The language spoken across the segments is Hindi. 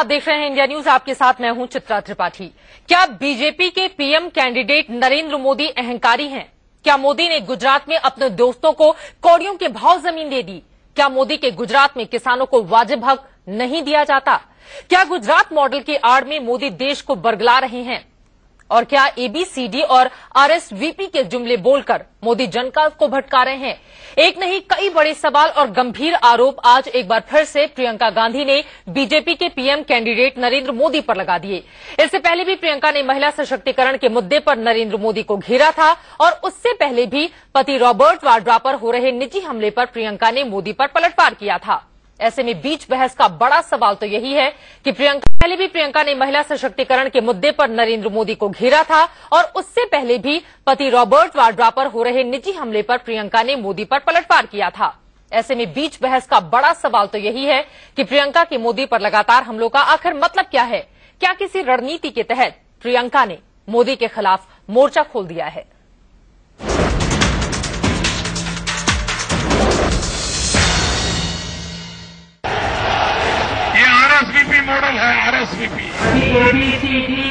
आप देख रहे हैं इंडिया न्यूज। आपके साथ मैं हूं चित्रा त्रिपाठी। क्या बीजेपी के पीएम कैंडिडेट नरेंद्र मोदी अहंकारी हैं? क्या मोदी ने गुजरात में अपने दोस्तों को कौड़ियों के भाव जमीन दे दी? क्या मोदी के गुजरात में किसानों को वाजिब हक नहीं दिया जाता? क्या गुजरात मॉडल की आड़ में मोदी देश को बरगला रहे हैं? और क्या एबीसीडी और आरएसवीपी के जुमले बोलकर मोदी जनता को भटका रहे हैं? एक नहीं कई बड़े सवाल और गंभीर आरोप आज एक बार फिर से प्रियंका गांधी ने बीजेपी के पीएम कैंडिडेट नरेंद्र मोदी पर लगा दिए। इससे पहले भी प्रियंका ने महिला सशक्तिकरण के मुद्दे पर नरेंद्र मोदी को घेरा था और उससे पहले भी पति रॉबर्ट वाड्रा पर हो रहे निजी हमले पर प्रियंका ने मोदी पर पलटवार किया था। ऐसे में बीच बहस का बड़ा सवाल तो यही है कि प्रियंका ने महिला सशक्तिकरण के मुद्दे पर नरेंद्र मोदी को घेरा था और उससे पहले भी पति रॉबर्ट वाड्रा पर हो रहे निजी हमले पर प्रियंका ने मोदी पर पलटवार किया था। ऐसे में बीच बहस का बड़ा सवाल तो यही है कि प्रियंका के मोदी पर लगातार हमलों का आखिर मतलब क्या है? क्या किसी रणनीति के तहत प्रियंका ने मोदी के खिलाफ मोर्चा खोल दिया है? आरएसवीपी मॉडल है। आरएसवीपी कभी एबीसीडी,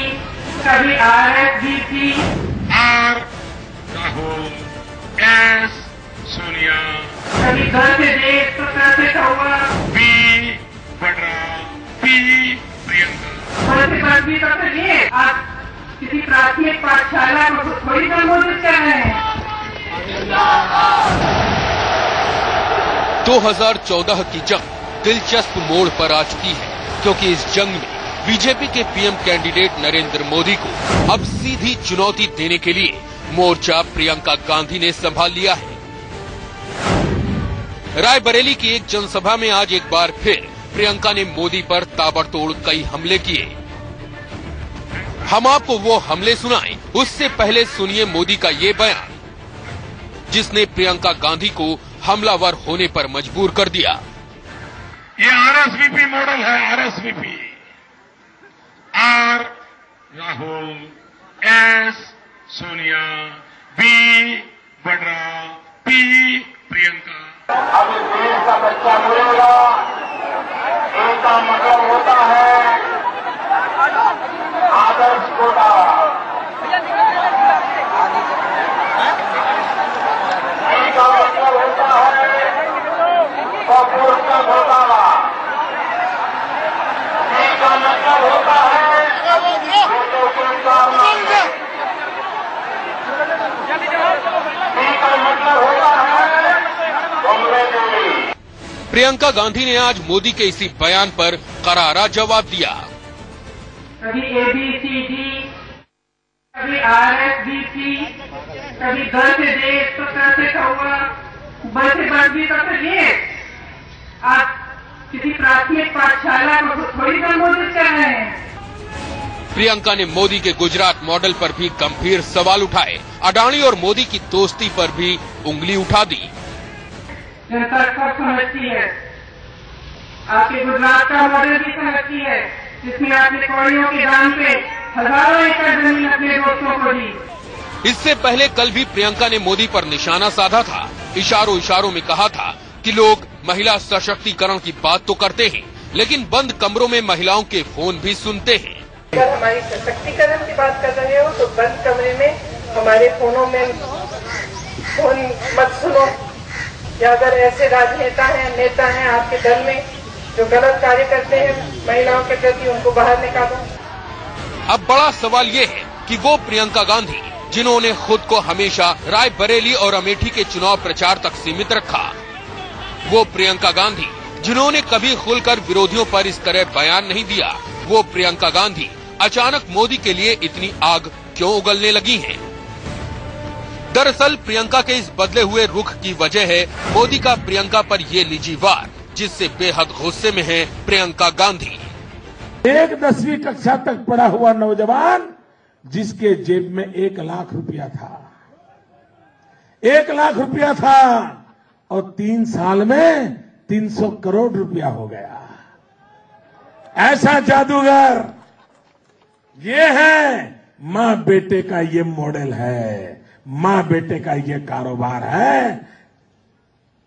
कभी RSVP. R Rahul, S Sonia, कभी घर से देश तो कैसे हुआ, बी बड्रा, पी प्रियंका। घर से बात भी तो करिए। आप किसी प्राथमिक पाठशाला को थोड़ी संबोधित कर रहे हैं। 2014 की जंग दिलचस्प मोड़ पर आ चुकी है, क्योंकि इस जंग में बीजेपी के पीएम कैंडिडेट नरेंद्र मोदी को अब सीधी चुनौती देने के लिए मोर्चा प्रियंका गांधी ने संभाल लिया है। रायबरेली की एक जनसभा में आज एक बार फिर प्रियंका ने मोदी पर ताबड़तोड़ कई हमले किए। हम आपको वो हमले सुनाएं, उससे पहले सुनिए मोदी का ये बयान, जिसने प्रियंका गांधी को हमलावर होने पर मजबूर कर दिया। ये आरएसवीपी मॉडल है। RSVP R Rahul, S Sonia, B Badra, P Priyanka. अब इस देश का बच्चा बोलेगा, इसका मतलब होता है आदर्श कोटा। इसका मतलब होता है का घोटाला। इसका मतलब होता है वोटों के कारनामे। इसका मतलब होता है कांग्रेस। प्रियंका गांधी ने आज मोदी के इसी बयान पर करारा जवाब दिया। कभी एबीसीडी, कभी आरएसवीपी, कभी घर से देश तो कैसे हुआ, बस से बात भी तो करिए। आप किसी प्राथमिक पाठशाला को थोड़ी संबोधित कर रहे हैं। प्रियंका ने मोदी के गुजरात मॉडल पर भी गंभीर सवाल उठाए। अडानी और मोदी की दोस्ती पर भी उंगली उठा दी। जनता सब समझती है, आपके गुजरात का मॉडल भी समझती है, जिसमें आपने कौड़ियों के दाम पे हजारों एकड़ जमीन अपने दोस्तों को दी। इससे पहले कल भी प्रियंका ने मोदी पर निशाना साधा था। इशारों में कहा था कि लोग महिला सशक्तिकरण की बात तो करते हैं, लेकिन बंद कमरों में महिलाओं के फोन भी सुनते हैं। अगर हमारी सशक्तिकरण की बात कर रहे हो तो बंद कमरे में हमारे फोनों में फोन मत सुनो। या अगर ऐसे राजनेता हैं, नेता हैं आपके दल में जो गलत कार्य करते हैं महिलाओं के प्रति, उनको बाहर निकालो। अब बड़ा सवाल ये है कि वो प्रियंका गांधी, जिन्होंने खुद को हमेशा रायबरेली और अमेठी के चुनाव प्रचार तक सीमित रखा, वो प्रियंका गांधी जिन्होंने कभी खुलकर विरोधियों पर इस तरह बयान नहीं दिया, वो प्रियंका गांधी अचानक मोदी के लिए इतनी आग क्यों उगलने लगी हैं? दरअसल प्रियंका के इस बदले हुए रुख की वजह है मोदी का प्रियंका पर ये निजी वार, जिससे बेहद गुस्से में है प्रियंका गांधी। एक 10वीं कक्षा तक पढ़ा हुआ नौजवान जिसके जेब में 1 लाख रुपया था, 1 लाख रुपया था, और 3 साल में 300 करोड़ रुपया हो गया। ऐसा जादूगर ये है। मां बेटे का ये मॉडल है, मां बेटे का ये कारोबार है।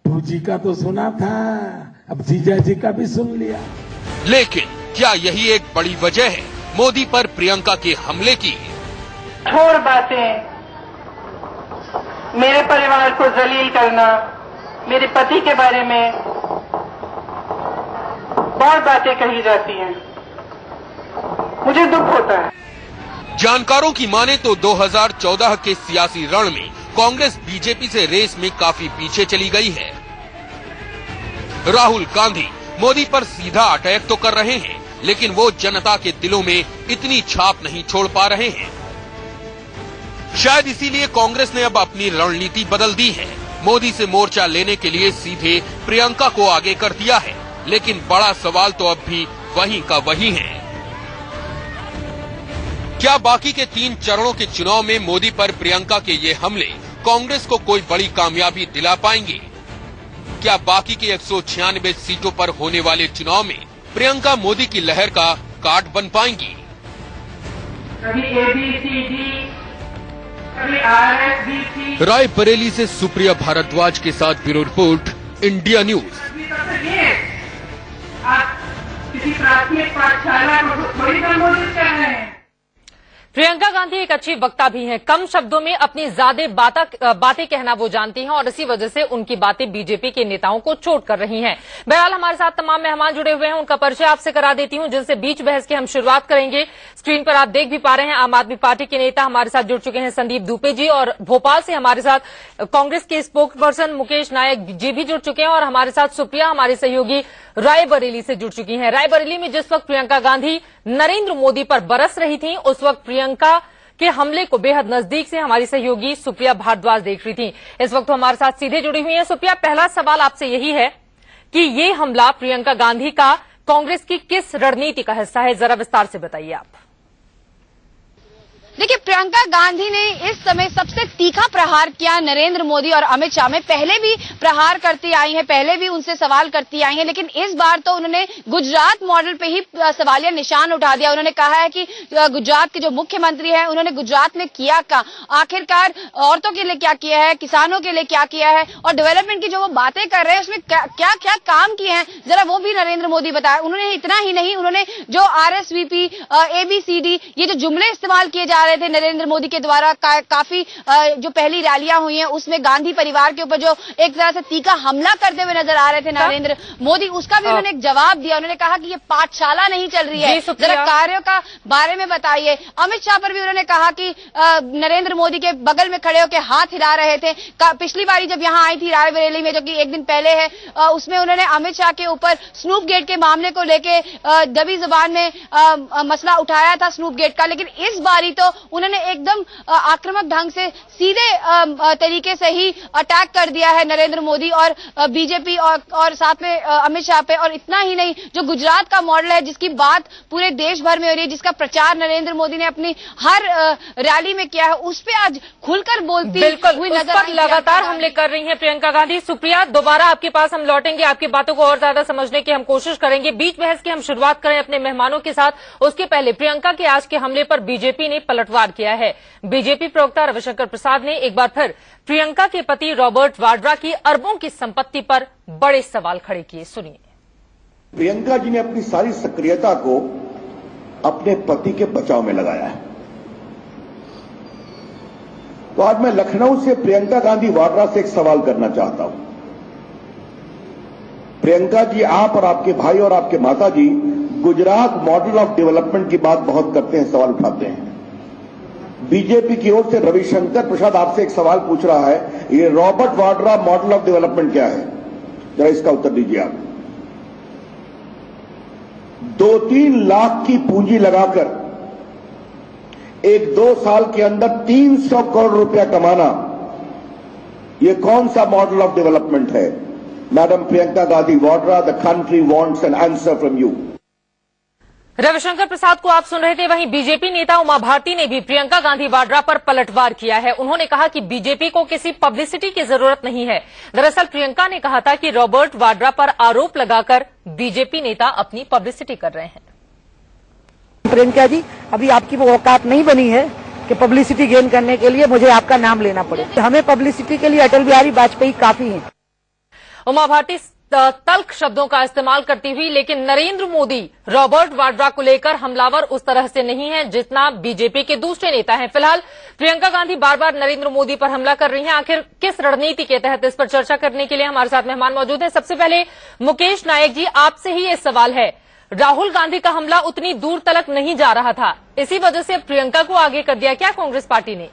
टू जी का तो सुना था, अब जीजा जी का भी सुन लिया। लेकिन क्या यही एक बड़ी वजह है मोदी पर प्रियंका के हमले की? कठोर बातें, मेरे परिवार को जलील करना, मेरे पति के बारे में बहुत बातें कही जाती हैं, मुझे दुख होता है। जानकारों की माने तो 2014 के सियासी रण में कांग्रेस बीजेपी से रेस में काफी पीछे चली गई है। राहुल गांधी मोदी पर सीधा अटैक तो कर रहे हैं, लेकिन वो जनता के दिलों में इतनी छाप नहीं छोड़ पा रहे हैं। शायद इसीलिए कांग्रेस ने अब अपनी रणनीति बदल दी है। मोदी से मोर्चा लेने के लिए सीधे प्रियंका को आगे कर दिया है, लेकिन बड़ा सवाल तो अब भी वही का वही है। क्या बाकी के 3 चरणों के चुनाव में मोदी पर प्रियंका के ये हमले कांग्रेस को कोई बड़ी कामयाबी दिला पाएंगे? क्या बाकी के 196 सीटों पर होने वाले चुनाव में प्रियंका मोदी की लहर का कार्ड बन पाएंगी? कभी ABCD, कभी RSVP। रायबरेली से सुप्रिया भारद्वाज के साथ ब्यूरो रिपोर्ट, इंडिया न्यूज। आप किसी प्राथमिक पाठशाला को थोड़ी संबोधित कर रहे हैं। प्रियंका गांधी एक अच्छी वक्ता भी हैं। कम शब्दों में अपनी ज्यादा बातें कहना वो जानती हैं और इसी वजह से उनकी बातें बीजेपी के नेताओं को चोट कर रही हैं। बहरहाल हमारे साथ तमाम मेहमान जुड़े हुए हैं, उनका परिचय आपसे करा देती हूं, जिनसे बीच बहस की हम शुरुआत करेंगे। स्क्रीन पर आप देख भी पा रहे हैं, आम आदमी पार्टी के नेता हमारे साथ जुड़ चुके हैं संदीप दुबे जी, और भोपाल से हमारे साथ कांग्रेस के स्पोक्स पर्सन मुकेश नायक जी भी जुड़ चुके हैं, और हमारे साथ सुप्रिया हमारी सहयोगी रायबरेली से जुड़ चुकी हैं। रायबरेली में जिस वक्त प्रियंका गांधी नरेंद्र मोदी पर बरस रही थी, उस वक्त प्रियंका के हमले को बेहद नजदीक से हमारी सहयोगी सुप्रिया भारद्वाज देख रही थी। इस वक्त हमारे साथ सीधे जुड़ी हुई हैं। सुप्रिया, पहला सवाल आपसे यही है कि ये हमला प्रियंका गांधी का कांग्रेस की किस रणनीति का हिस्सा है, जरा विस्तार से बताइए आप। देखिए, प्रियंका गांधी ने इस समय सबसे तीखा प्रहार किया नरेंद्र मोदी और अमित शाह में। पहले भी प्रहार करती आई हैं, पहले भी उनसे सवाल करती आई हैं, लेकिन इस बार तो उन्होंने गुजरात मॉडल पे ही सवालिया निशान उठा दिया। उन्होंने कहा है कि गुजरात के जो मुख्यमंत्री हैं, उन्होंने गुजरात में किया क्या, आखिरकार औरतों के लिए क्या किया है, किसानों के लिए क्या किया है, और डेवलपमेंट की जो वो बातें कर रहे हैं उसमें क्या क्या काम किए हैं, जरा वो भी नरेंद्र मोदी बताया। उन्होंने इतना ही नहीं, उन्होंने जो RSVP, ABCD, ये जो जुमले इस्तेमाल किए जा रहे थे नरेंद्र मोदी के द्वारा, काफी जो पहली रैलियां हुई हैं उसमें गांधी परिवार के ऊपर जो एक तरह से तीखा हमला करते हुए नजर आ रहे थे नरेंद्र मोदी, उसका भी उन्होंने एक जवाब दिया। उन्होंने कहा कि ये पाठशाला नहीं चल रही है, जरा कार्यों का बारे में बताइए। अमित शाह पर भी उन्होंने कहा कि नरेंद्र मोदी के बगल में खड़े होकर हाथ हिला रहे थे। पिछली बारी जब यहाँ आई थी रायबरेली में, जो कि एक दिन पहले है, उसमें उन्होंने अमित शाह के ऊपर स्नूप गेट के मामले को लेके दबी जुबान में मसला उठाया था स्नूप गेट का, लेकिन इस बारी तो उन्होंने एकदम आक्रामक ढंग से सीधे तरीके से ही अटैक कर दिया है नरेंद्र मोदी और बीजेपी और साथ में अमित शाह पे। और इतना ही नहीं, जो गुजरात का मॉडल है जिसकी बात पूरे देश भर में हो रही है, जिसका प्रचार नरेंद्र मोदी ने अपनी हर रैली में किया है, उस पर आज खुलकर बोलती हुई नजर आई। लगातार हमले कर रही हैं प्रियंका गांधी। सुप्रिया, दोबारा आपके पास हम लौटेंगे, आपकी बातों को और ज्यादा समझने की हम कोशिश करेंगे। बीच बहस की हम शुरुआत करें अपने मेहमानों के साथ, उसके पहले प्रियंका के आज के हमले पर बीजेपी ने पलटवार किया है। बीजेपी प्रवक्ता रविशंकर प्रसाद ने एक बार फिर प्रियंका के पति रॉबर्ट वाड्रा की अरबों की संपत्ति पर बड़े सवाल खड़े किए। सुनिए। प्रियंका जी ने अपनी सारी सक्रियता को अपने पति के बचाव में लगाया है। तो आज मैं लखनऊ से प्रियंका गांधी वाड्रा से एक सवाल करना चाहता हूं। प्रियंका जी, आप और आपके भाई और आपके माता जी गुजरात मॉडल ऑफ डेवलपमेंट की बात बहुत करते हैं, सवाल उठाते हैं। बीजेपी की ओर से रविशंकर प्रसाद आपसे एक सवाल पूछ रहा है, ये Robert Vadra model of development क्या है, जरा इसका उत्तर दीजिए आप। 2-3 लाख की पूंजी लगाकर 1-2 साल के अंदर 300 करोड़ रुपया कमाना, यह कौन सा मॉडल ऑफ डेवलपमेंट है? Madam Priyanka Gandhi Vadra, the country wants an answer from you. Ravishankar Prasad को आप सुन रहे थे। वहीं बीजेपी नेता उमा भारती ने भी प्रियंका गांधी वाड्रा पर पलटवार किया है। उन्होंने कहा कि बीजेपी को किसी पब्लिसिटी की जरूरत नहीं है। दरअसल प्रियंका ने कहा था कि रॉबर्ट वाड्रा पर आरोप लगाकर बीजेपी नेता अपनी पब्लिसिटी कर रहे हैं। प्रियंका जी, अभी आपकी वो औकात नहीं बनी है कि पब्लिसिटी गेन करने के लिए मुझे आपका नाम लेना पड़े। हमें पब्लिसिटी के लिए अटल बिहारी वाजपेयी काफी हैं। उमा भारती तल्ख शब्दों का इस्तेमाल करती हुई, लेकिन नरेंद्र मोदी रॉबर्ट वाड्रा को लेकर हमलावर उस तरह से नहीं है जितना बीजेपी के दूसरे नेता हैं। फिलहाल प्रियंका गांधी बार बार नरेंद्र मोदी पर हमला कर रही हैं। आखिर किस रणनीति के तहत, इस पर चर्चा करने के लिए हमारे साथ मेहमान मौजूद हैं। सबसे पहले मुकेश नायक जी, आपसे ही ये सवाल है, राहुल गांधी का हमला उतनी दूर तलक नहीं जा रहा था, इसी वजह से प्रियंका को आगे कर दिया क्या कांग्रेस पार्टी ने?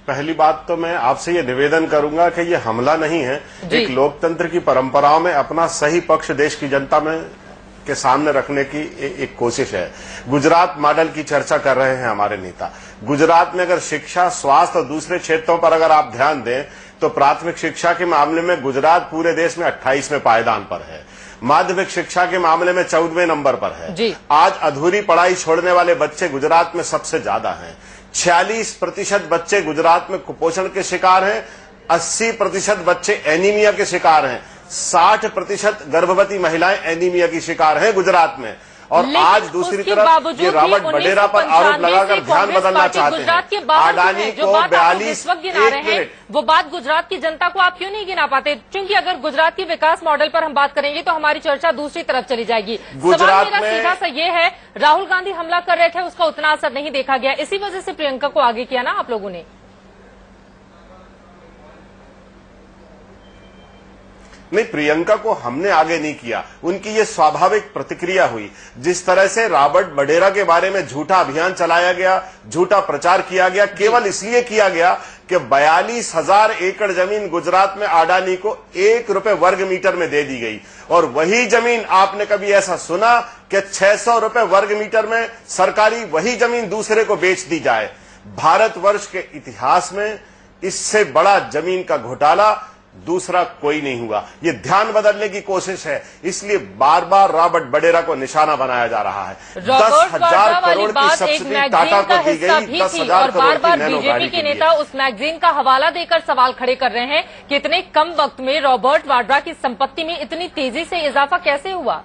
पहली बात तो मैं आपसे ये निवेदन करूंगा कि ये हमला नहीं है, एक लोकतंत्र की परंपराओं में अपना सही पक्ष देश की जनता में के सामने रखने की एक कोशिश है। गुजरात मॉडल की चर्चा कर रहे हैं हमारे नेता। गुजरात में अगर शिक्षा, स्वास्थ्य और दूसरे क्षेत्रों पर अगर आप ध्यान दें तो प्राथमिक शिक्षा के मामले में गुजरात पूरे देश में 28वें पायदान पर है, माध्यमिक शिक्षा के मामले में 14वें नंबर पर है। आज अधूरी पढ़ाई छोड़ने वाले बच्चे गुजरात में सबसे ज्यादा हैं। 46% बच्चे गुजरात में कुपोषण के शिकार हैं, 80% बच्चे एनीमिया के शिकार हैं, 60% गर्भवती महिलाएं एनीमिया की शिकार हैं गुजरात में। और आज दूसरी तरफ ये रॉबर्ट बडेरा पर आरोप लगाकर ध्यान बदलना चाहते हैं। अडानी को 42 वो बात गुजरात की जनता को आप क्यों नहीं गिना पाते? क्योंकि अगर गुजरात की विकास मॉडल पर हम बात करेंगे तो हमारी चर्चा दूसरी तरफ चली जाएगी। सवाल मेरा सीधा सा ये है, राहुल गांधी हमला कर रहे थे, उसका उतना असर नहीं देखा गया, इसी वजह से प्रियंका को आगे किया ना आप लोगों ने? नहीं, प्रियंका को हमने आगे नहीं किया, उनकी ये स्वाभाविक प्रतिक्रिया हुई। जिस तरह से रॉबर्ट बडेरा के बारे में झूठा अभियान चलाया गया, झूठा प्रचार किया गया, केवल इसलिए किया गया कि 42,000 एकड़ जमीन गुजरात में अडानी को 1 रुपए वर्ग मीटर में दे दी गई, और वही जमीन आपने कभी ऐसा सुना कि 600 रुपए वर्ग मीटर में सरकारी वही जमीन दूसरे को बेच दी जाए? भारतवर्ष के इतिहास में इससे बड़ा जमीन का घोटाला दूसरा कोई नहीं हुआ। ये ध्यान बदलने की कोशिश है, इसलिए बार बार रॉबर्ट बडेरा को निशाना बनाया जा रहा है। 10,000 करोड़ की सब्सिडी टाटा को दी गई, 10,000 करोड़ की नैनो गाड़ी के नेता उस मैगजीन का हवाला देकर सवाल खड़े कर रहे हैं कि इतने कम वक्त में रॉबर्ट वाड्रा की संपत्ति में इतनी तेजी से इजाफा कैसे हुआ?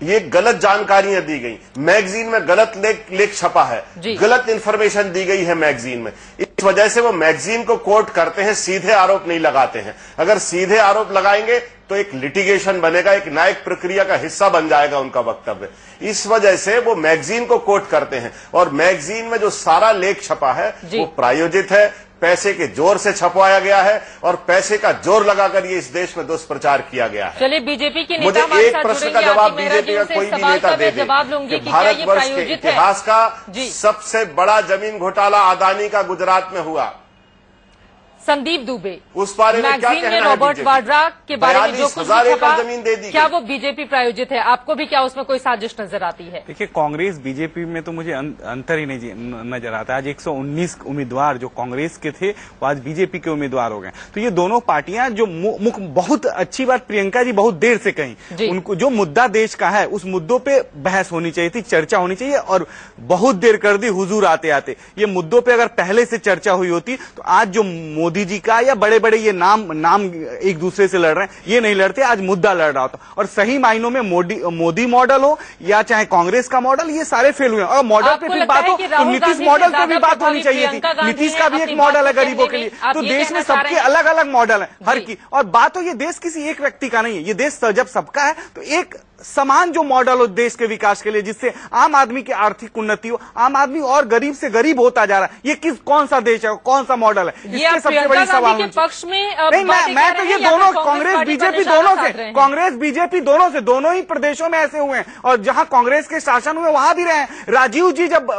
ये गलत जानकारियां दी गई, मैगजीन में गलत लेख छपा है, गलत इंफॉर्मेशन दी गई है मैगजीन में। इस वजह से वो मैगजीन को कोट करते हैं, सीधे आरोप नहीं लगाते हैं। अगर सीधे आरोप लगाएंगे तो एक लिटिगेशन बनेगा, एक न्यायिक प्रक्रिया का हिस्सा बन जाएगा उनका वक्तव्य। इस वजह से वो मैगजीन को कोट करते हैं, और मैगजीन में जो सारा लेख छपा है वो प्रायोजित है, पैसे के जोर से छपवाया गया है, और पैसे का जोर लगाकर ये इस देश में दुष्प्रचार किया गया है। चलिए, बीजेपी के मुझे एक प्रश्न का जवाब बीजेपी का कोई भी नेता दे दे कि भारतवर्ष के इतिहास का सबसे बड़ा जमीन घोटाला अडानी का गुजरात में हुआ। संदीप दुबे उस बारे में क्या कहना है? रॉबर्ट वाड्रा के बारे में जो कुछ छपा, जमीन दे दी, क्या वो बीजेपी प्रायोजित है? आपको भी क्या उसमें कोई साजिश नजर आती है? देखिए, कांग्रेस बीजेपी में तो मुझे अंतर ही नहीं नजर आता। आज 119 उम्मीदवार जो कांग्रेस के थे वो आज बीजेपी के उम्मीदवार हो गए। तो ये दोनों पार्टियां जो बहुत अच्छी बात प्रियंका जी बहुत देर से कहीं, उनको जो मुद्दा देश का है उस मुद्दों पे बहस होनी चाहिए थी, चर्चा होनी चाहिए, और बहुत देर कर दी हुजूर आते आते। ये मुद्दों पे अगर पहले से चर्चा हुई होती तो आज जो मोदी जी का या बड़े बड़े ये नाम एक दूसरे से लड़ रहे हैं, ये नहीं लड़ते, आज मुद्दा लड़ रहा होता। और सही मायनों में मोदी मॉडल हो या चाहे कांग्रेस का मॉडल, ये सारे फेल हुए हैं। और मॉडल पे फिर बात हो तो नीतीश मॉडल पे भी बात होनी चाहिए थी। नीतीश का भी एक मॉडल है गरीबों के लिए। तो देश में सबके अलग अलग मॉडल है हर की। और बात हो, ये देश किसी एक व्यक्ति का नहीं है, ये देश जब सबका है तो एक समान जो मॉडल हो देश के विकास के लिए, जिससे आम आदमी की आर्थिक उन्नति हो, आम आदमी और गरीब से गरीब होता जा रहा है, ये कौन सा देश है, कौन सा मॉडल है? इसके सबसे बड़ी सवाल के पक्ष में नहीं, मैं तो ये दोनों कांग्रेस बीजेपी दोनों से दोनों ही प्रदेशों में ऐसे हुए हैं, और जहां कांग्रेस के शासन हुए वहां भी रहे हैं। राजीव जी जब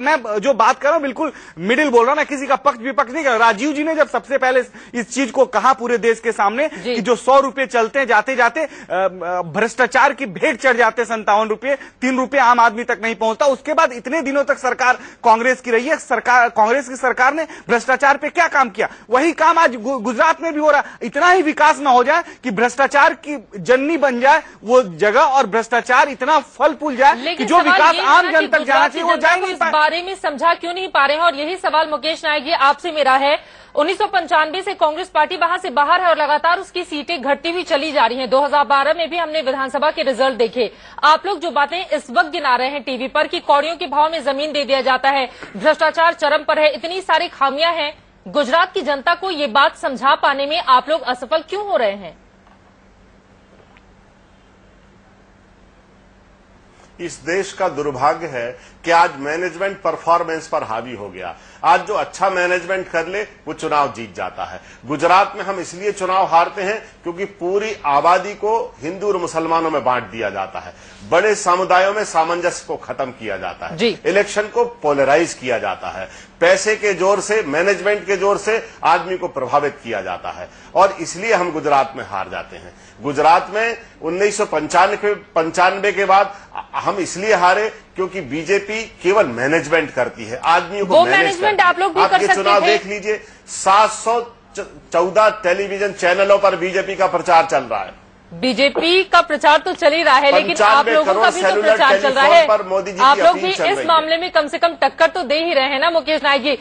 मैं जो बात कर रहा हूं बिल्कुल मिडिल बोल रहा हूं, मैं किसी का पक्ष विपक्ष नहीं कर रहा। राजीव जी ने जब सबसे पहले इस चीज को कहा पूरे देश के सामने कि जो 100 रुपए चलते हैं, जाते जाते भ्रष्टाचार की भेंट चढ़ जाते 57 रुपए, 3 रुपए आम आदमी तक नहीं पहुंचता। उसके बाद इतने दिनों तक सरकार कांग्रेस की रही है, कांग्रेस की सरकार ने भ्रष्टाचार पे क्या काम किया? वही काम आज गुजरात में भी हो रहा है। इतना ही विकास ना हो जाए कि भ्रष्टाचार की जननी बन जाए वो जगह, और भ्रष्टाचार इतना फल फूल जाए कि जो विकास आम जन तक जाना चाहिए वो जा नहीं पाए। इस बारे में समझा क्यों नहीं पा रहे हैं? और यही सवाल मुकेश नायक जी आपसे मेरा है। 1995 से कांग्रेस पार्टी वहां से बाहर है और लगातार उसकी सीटें घटती हुई चली जा रही हैं। 2012 में भी हमने विधानसभा के रिजल्ट देखे। आप लोग जो बातें इस वक्त गिना रहे हैं टीवी पर कि कौड़ियों के भाव में जमीन दे दिया जाता है, भ्रष्टाचार चरम पर है, इतनी सारी खामियां हैं, गुजरात की जनता को ये बात समझा पाने में आप लोग असफल क्यों हो रहे हैं? इस देश का दुर्भाग्य है कि आज मैनेजमेंट परफॉर्मेंस पर हावी हो गया। आज जो अच्छा मैनेजमेंट कर ले वो चुनाव जीत जाता है। गुजरात में हम इसलिए चुनाव हारते हैं क्योंकि पूरी आबादी को हिंदू और मुसलमानों में बांट दिया जाता है, बड़े समुदायों में सामंजस्य को खत्म किया जाता है, इलेक्शन को पोलराइज किया जाता है, पैसे के जोर से, मैनेजमेंट के जोर से आदमी को प्रभावित किया जाता है और इसलिए हम गुजरात में हार जाते हैं। गुजरात में 1995 के बाद हम इसलिए हारे क्योंकि बीजेपी केवल मैनेजमेंट करती है, आदमियों को मैनेजमेंट आप लोग भी कर सकते थे। चुनाव देख लीजिए, 714 टेलीविजन चैनलों पर बीजेपी का प्रचार चल रहा है। बीजेपी का प्रचार तो चल ही रहा है, लेकिन आप लोगों का भी तो प्रचार चल रहा है। आप लोग भी इस मामले में कम से कम टक्कर तो दे ही रहे हैं ना मुकेश नायक जी।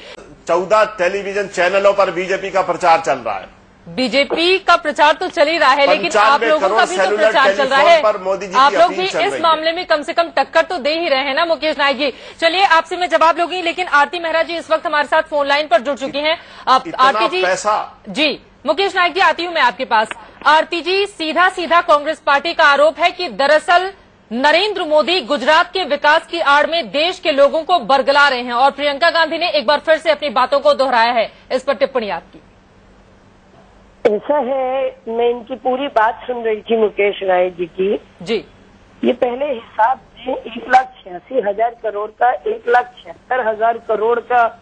14 टेलीविजन चैनलों पर बीजेपी का प्रचार चल रहा है। बीजेपी का प्रचार तो चल ही रहा है, लेकिन आप लोगों का भी तो प्रचार चल रहा है। आप लोग भी इस मामले में कम से कम टक्कर तो दे ही रहे हैं ना मुकेश नायक जी। चलिए आपसे मैं जवाब लूंगी, लेकिन आरती मेहरा जी इस वक्त हमारे साथ फोन लाइन पर जुड़ चुकी हैं। आरती जी जी, मुकेश नायक जी आती हूं मैं आपके पास। आरती जी, सीधा कांग्रेस पार्टी का आरोप है कि दरअसल नरेंद्र मोदी गुजरात के विकास की आड़ में देश के लोगों को बरगला रहे हैं और प्रियंका गांधी ने एक बार फिर से अपनी बातों को दोहराया है। इस पर टिप्पणी आपकी। ऐसा है, मैं इनकी पूरी बात सुन रही थी मुकेश राय जी की। जी, ये पहले हिसाब से 1,86,000 करोड़ का, 1,76,000 करोड़ का,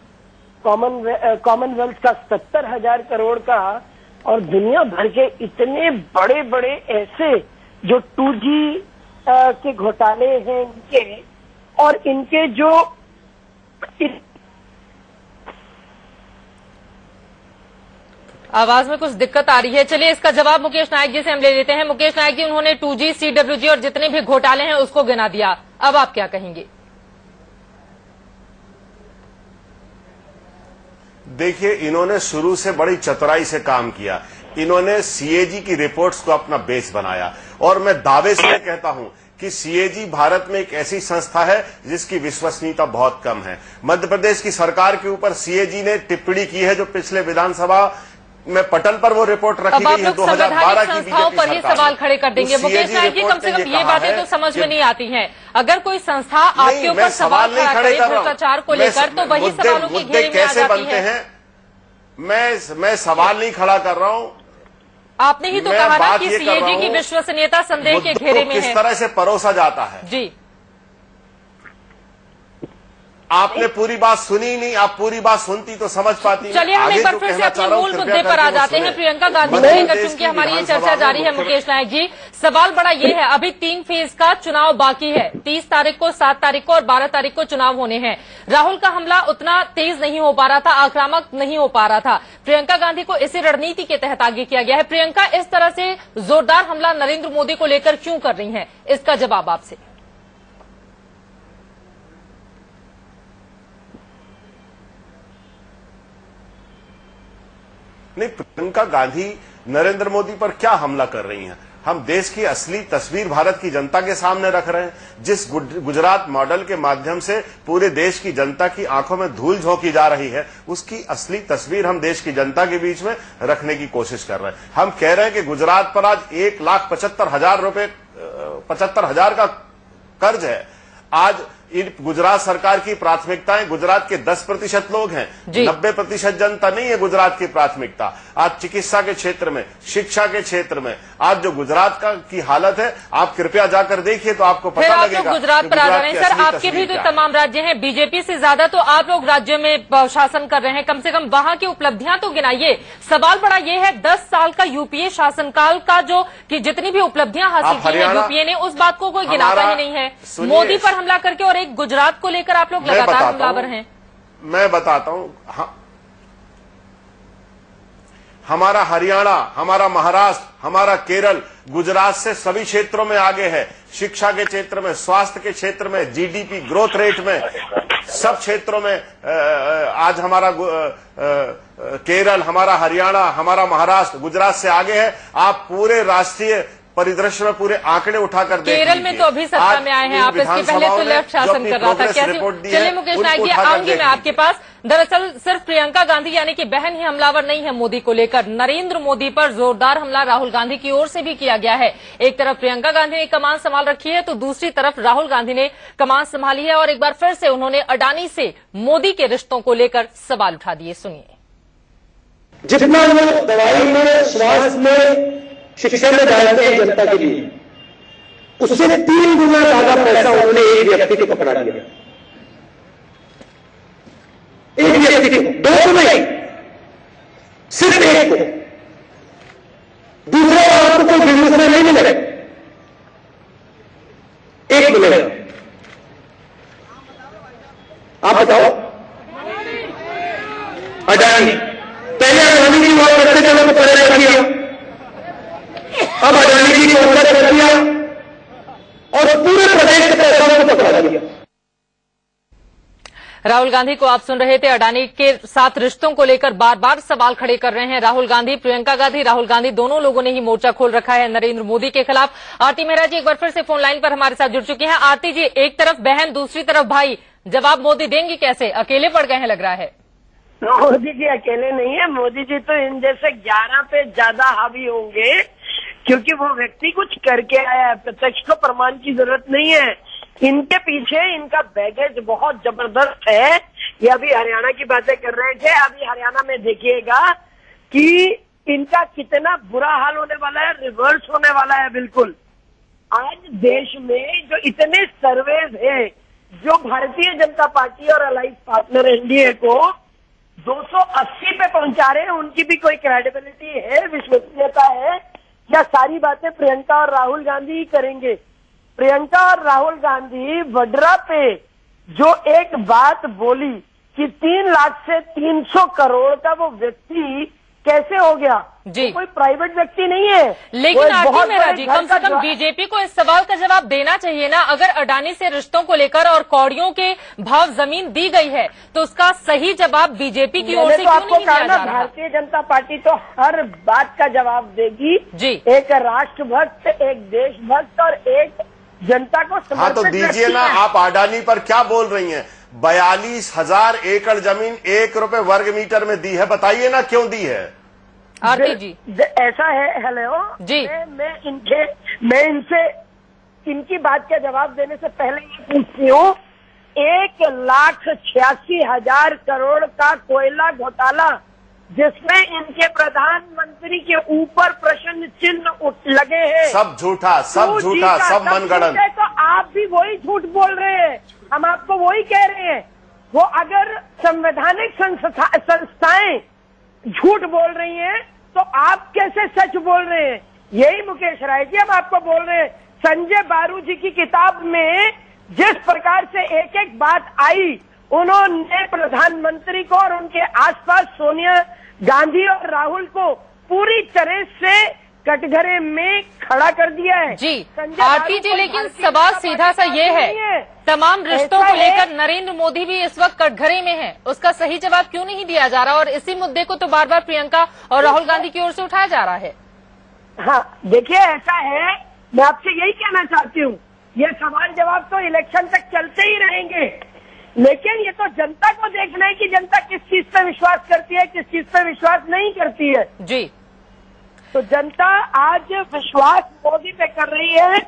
कॉमनवेल्थ का 70,000 करोड़ का, और दुनिया भर के इतने बड़े बड़े ऐसे जो 2G के घोटाले हैं इनके, और इनके जो आवाज में कुछ दिक्कत आ रही है। चलिए इसका जवाब मुकेश नायक जी से हम ले लेते हैं। मुकेश नायक जी, उन्होंने 2G, CWG और जितने भी घोटाले हैं उसको गिना दिया, अब आप क्या कहेंगे? देखिए, इन्होंने शुरू से बड़ी चतुराई से काम किया। इन्होंने CAG की रिपोर्ट्स को अपना बेस बनाया और मैं दावे से कहता हूं कि CAG भारत में एक ऐसी संस्था है जिसकी विश्वसनीयता बहुत कम है। मध्य प्रदेश की सरकार के ऊपर CAG ने टिप्पणी की है, जो पिछले विधानसभा में पटल पर वो रिपोर्ट रखी गई है 2012 की बीजेपी पर ही सवाल खड़े कर देंगे। मुकेश नायक जी, कम से कम ये बातें तो समझ में नहीं आती हैं। अगर कोई संस्था आपके ऊपर सवाल खड़ा करे भ्रष्टाचार को लेकर, तो वही सवालों की घेरे में आ जाती है। मैं सवाल नहीं खड़ा कर रहा हूं। आपने ही तो कहा ना कि CAG की विश्वसनीयता संदेह के घेरे में है। किस तरह से परोसा जाता है जी, आपने पूरी बात सुनी नहीं। आप पूरी बात सुनती तो समझ पाती। चलिए हम एक बार फिर से अपने मूल मुद्दे पर आ जाते हैं। प्रियंका गांधी को लेकर चूंकि हमारी ये चर्चा जारी है मुकेश नायक जी, सवाल बड़ा ये है, अभी 3 फेज का चुनाव बाकी है। 30 तारीख को, 7 तारीख को और 12 तारीख को चुनाव होने हैं। राहुल का हमला उतना तेज नहीं हो पा रहा था, आक्रामक नहीं हो पा रहा था। प्रियंका गांधी को इसी रणनीति के तहत आगे किया गया है। प्रियंका इस तरह से जोरदार हमला नरेंद्र मोदी को लेकर क्यों कर रही है, इसका जवाब आपसे। नहीं, प्रियंका गांधी नरेंद्र मोदी पर क्या हमला कर रही हैं? हम देश की असली तस्वीर भारत की जनता के सामने रख रहे हैं। जिस गुजरात मॉडल के माध्यम से पूरे देश की जनता की आंखों में धूल झोंकी जा रही है, उसकी असली तस्वीर हम देश की जनता के बीच में रखने की कोशिश कर रहे हैं। हम कह रहे हैं कि गुजरात पर आज 1,75,000 का कर्ज है। आज गुजरात सरकार की प्राथमिकताएं गुजरात के 10% लोग हैं, 90% जनता नहीं है गुजरात की प्राथमिकता। आज चिकित्सा के क्षेत्र में, शिक्षा के क्षेत्र में आज जो गुजरात की हालत है, आप कृपया जाकर देखिए तो आपको पता लगेगा। गुजरात पर आ रहे हैं सर, आपके भी तो तमाम राज्य हैं, बीजेपी से ज्यादा तो आप लोग राज्यों में शासन कर रहे हैं, कम से कम वहां की उपलब्धियां तो गिनाइए। सवाल बड़ा ये है, 10 साल का यूपीए शासनकाल का जो कि जितनी भी उपलब्धियां हासिल की है यूपीए ने, उस बात को कोई गिनाता ही नहीं है। मोदी पर हमला करके और एक गुजरात को लेकर आप लोग लगातार हमलावर हैं। मैं बताता हूं, हमारा हरियाणा, हमारा महाराष्ट्र, हमारा केरल गुजरात से सभी क्षेत्रों में आगे है। शिक्षा के क्षेत्र में, स्वास्थ्य के क्षेत्र में, जीडीपी ग्रोथ रेट में, सब क्षेत्रों में आज हमारा केरल, हमारा हरियाणा, हमारा महाराष्ट्र गुजरात से आगे है। आप पूरे राष्ट्रीय परिदृश्य में पूरे आंकड़े उठाकर देख केरल में तो अभी सत्ता में आए हैं आप, इसके पहले तो लेफ्ट शासन कर रहा था। कैसे? चलिए मुकेश नायक जी, आऊंगी मैं आपके पास। दरअसल सिर्फ प्रियंका गांधी यानी कि बहन ही हमलावर नहीं है मोदी को लेकर। नरेंद्र मोदी पर जोरदार हमला राहुल गांधी की ओर से भी किया गया है। एक तरफ प्रियंका गांधी ने कमान संभाल रखी है तो दूसरी तरफ राहुल गांधी ने कमान संभाली है और एक बार फिर से उन्होंने अडानी से मोदी के रिश्तों को लेकर सवाल उठा दिए। सुनिए। जितना वो दवाई में, स्वास्थ्य में, शिक्षा में डालते हैं जनता के लिए, उससे 3 गुना ज्यादा पैसा उन्होंने एक व्यक्ति को पकड़ा दिया। एक व्यक्ति को, 2 को नहीं, सिर्फ एक को। दूसरा आपको कोई बिजनेस में नहीं मिलेगा, एक मिलेगा। आप बताओ। अडानी, पहले अडानी की बात करते थे, लोग पहले रख दिया, अब अडानी जी को अंदर कर दिया और पूरे प्रदेश के पैसा को पकड़ा दिया। राहुल गांधी को आप सुन रहे थे। अडानी के साथ रिश्तों को लेकर बार बार सवाल खड़े कर रहे हैं राहुल गांधी। प्रियंका गांधी, राहुल गांधी दोनों लोगों ने ही मोर्चा खोल रखा है नरेंद्र मोदी के खिलाफ। आरती मेहरा जी एक बार फिर से फोन लाइन पर हमारे साथ जुड़ चुके हैं। आरती जी, एक तरफ बहन, दूसरी तरफ भाई, जवाब मोदी देंगे कैसे? अकेले पड़ गए हैं लग रहा है। मोदी जी अकेले नहीं है, मोदी जी तो इन जैसे 11 पे ज्यादा हावी होंगे, क्योंकि वो व्यक्ति कुछ करके आया है। प्रत्यक्ष को प्रमाण की जरूरत नहीं है। इनके पीछे इनका बैगेज बहुत जबरदस्त है। ये अभी हरियाणा की बातें कर रहे थे, अभी हरियाणा में देखिएगा कि इनका कितना बुरा हाल होने वाला है, रिवर्स होने वाला है बिल्कुल। आज देश में जो इतने सर्वेज है, जो भारतीय जनता पार्टी और अलाइंस पार्टनर एनडीए को 280 पे पहुंचा रहे हैं, उनकी भी कोई क्रेडिबिलिटी है, विश्वसनीयता है, या सारी बातें प्रियंका और राहुल गांधी ही करेंगे? प्रियंका और राहुल गांधी वड्रा पे जो एक बात बोली कि 3 लाख से 300 करोड़ का वो व्यक्ति कैसे हो गया जी? तो कोई प्राइवेट व्यक्ति नहीं है। लेकिन आरती मेहरा जी, कम से कम बीजेपी को इस सवाल का जवाब देना चाहिए ना। अगर अडानी से रिश्तों को लेकर और कौड़ियों के भाव जमीन दी गई है तो उसका सही जवाब बीजेपी की ओर से क्यों नहीं दिया जा रहा? भारतीय जनता पार्टी तो हर बात का जवाब देगी जी। एक राष्ट्रभक्त, एक देशभक्त और एक जनता को समर्पित। हाँ तो दीजिए ना। आप अडानी पर क्या बोल रही हैं? 42,000 एकड़ जमीन 1 रुपए वर्ग मीटर में दी है, बताइए ना क्यों दी है? आरती जी ऐसा है। हेलो जी, मैं इनसे इनकी बात का जवाब देने से पहले ये पूछती हूँ, 1,86,000 करोड़ का कोयला घोटाला, जिसमें इनके प्रधानमंत्री के ऊपर प्रश्न चिन्ह लगे हैं, सब झूठा, सब झूठा, सब मनगढ़ंत। तो आप भी वही झूठ बोल रहे हैं, हम आपको वही कह रहे हैं। वो अगर संवैधानिक संस्थाएं झूठ बोल रही हैं तो आप कैसे सच बोल रहे हैं? यही मुकेश राय जी हम आपको बोल रहे हैं। संजय बारू जी की किताब में जिस प्रकार से एक एक बात आई, उन्होंने प्रधानमंत्री को और उनके आसपास सोनिया गांधी और राहुल को पूरी तरह से कटघरे में खड़ा कर दिया है जी। आरती जी, लेकिन सवाल सीधा सा ये है, तमाम रिश्तों को लेकर नरेंद्र मोदी भी इस वक्त कटघरे में है, उसका सही जवाब क्यों नहीं दिया जा रहा? और इसी मुद्दे को तो बार बार प्रियंका और राहुल गांधी की ओर से उठाया जा रहा है। हाँ देखिए, ऐसा है, मैं आपसे यही कहना चाहती हूँ, ये सवाल जवाब तो इलेक्शन तक चलते ही रहेंगे, लेकिन ये तो जनता को देखना है कि जनता किस चीज पे विश्वास करती है, किस चीज पे विश्वास नहीं करती है जी। तो जनता आज विश्वास मोदी पे कर रही है,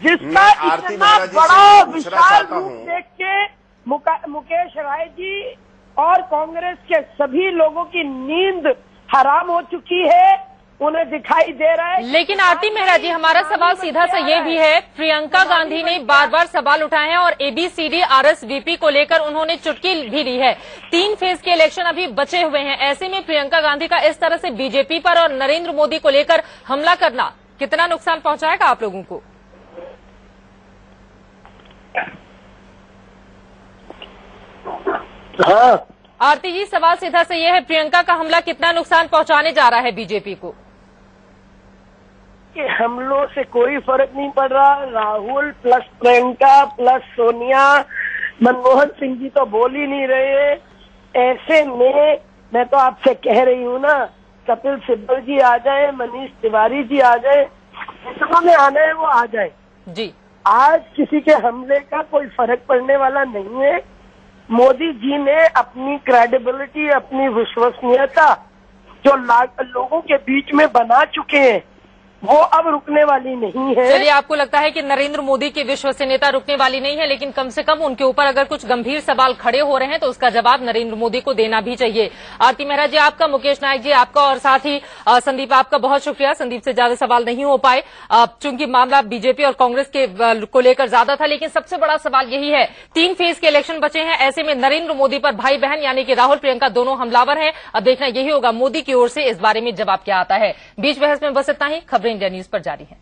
जिसका इतना बड़ा विशाल रूप देख के मुकेश राय जी और कांग्रेस के सभी लोगों की नींद हराम हो चुकी है, उन्हें दिखाई दे रहा है। लेकिन आरती मेहरा जी, हमारा सवाल सीधा सा ये भी है, प्रियंका गांधी ने बार बार सवाल उठाए हैं और ABCD RSVP को लेकर उन्होंने चुटकी भी दी है। 3 फेज के इलेक्शन अभी बचे हुए हैं, ऐसे में प्रियंका गांधी का इस तरह से बीजेपी पर और नरेंद्र मोदी को लेकर हमला करना कितना नुकसान पहुंचाएगा आप लोगों को? हाँ, आरती जी, सवाल सीधा से यह है, प्रियंका का हमला कितना नुकसान पहुंचाने जा रहा है बीजेपी को? कि हमलों से कोई फर्क नहीं पड़ रहा। राहुल प्लस प्रियंका प्लस सोनिया, मनमोहन सिंह जी तो बोल ही नहीं रहे। ऐसे में मैं तो आपसे कह रही हूँ ना, कपिल सिब्बल जी आ जाए, मनीष तिवारी जी आ जाए, सभा में आना है वो आ जाए जी। आज किसी के हमले का कोई फर्क पड़ने वाला नहीं है। मोदी जी ने अपनी क्रेडिबिलिटी, अपनी विश्वसनीयता जो लोगों के बीच में बना चुके हैं, वो अब रुकने वाली नहीं है। चलिए, आपको लगता है कि नरेंद्र मोदी की विश्वसनीयता रुकने वाली नहीं है, लेकिन कम से कम उनके ऊपर अगर कुछ गंभीर सवाल खड़े हो रहे हैं तो उसका जवाब नरेंद्र मोदी को देना भी चाहिए। आरती मेहरा जी आपका, मुकेश नायक जी आपका, और साथ ही संदीप आपका बहुत शुक्रिया। संदीप से ज्यादा सवाल नहीं हो पाए चूंकि मामला बीजेपी और कांग्रेस के को लेकर ज्यादा था, लेकिन सबसे बड़ा सवाल यही है, 3 फेज के इलेक्शन बचे हैं। ऐसे में नरेंद्र मोदी पर भाई बहन यानी कि राहुल प्रियंका दोनों हमलावर हैं। अब देखना यही होगा मोदी की ओर से इस बारे में जवाब क्या आता है। बीच बहस में बस इतना ही। खबरें इंडिया न्यूज पर जारी है।